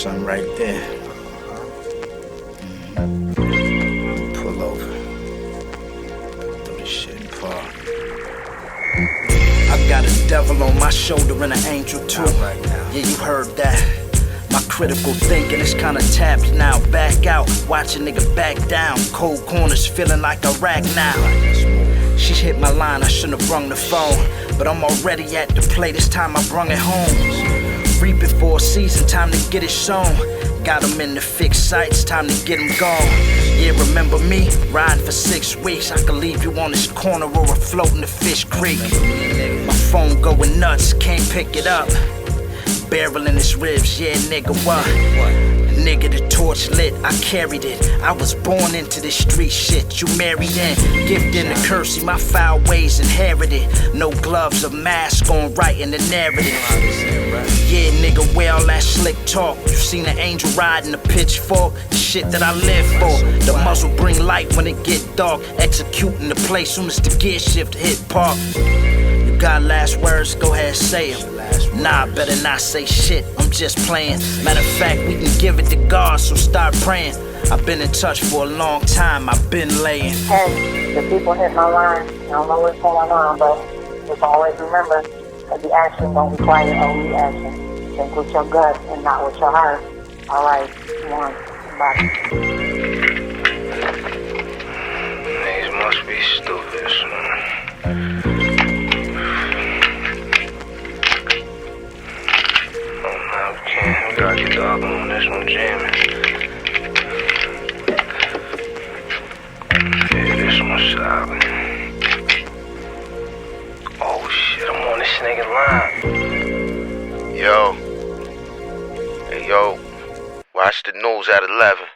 Something right there. Pull over. Throw this shit in park. I got a devil on my shoulder and an angel too. Right now. Yeah, you heard that. My critical thinking is kinda tapped now. Back out, watch a nigga back down. Cold corners feeling like Iraq now. She hit my line, I shouldn't have brung the phone, but I'm already at the play, this time I brung it home. Reap it for a season, time to get it sown. Got 'em in the fixed sights, time to get 'em gone. Yeah, remember me? Riding for 6 weeks. I could leave you on this corner or afloat in the Fish Creek. My phone going nuts, can't pick it up. Barrel in his ribs, yeah, nigga, what? Nigga, the torch lit, I carried it. I was born into this street shit. You married in, gifted the curse, see my foul ways inherited. No gloves or mask on, writing the narrative. Yeah, nigga, where all that slick talk? You seen an angel riding a pitchfork? The shit that I live for. The muzzle bring light when it get dark. Executing the play soon as the gear shift hit park. You got last words? Go ahead, say 'em. Nah, better not say shit, I'm just playing. Matter of fact, we can give it to God, so start praying. I've been in touch for a long time, I've been laying. Hey, the people hit my line. I don't know what's going on, but just always remember that the action don't require a reaction. Think with your gut and not with your heart. Alright, one, bye. Niggas must be stupid, man. We gotta get the other on this one jamming. Yeah, this one's solid. Oh shit, I'm on this nigga line. Yo. Hey, yo. Watch the news at 11.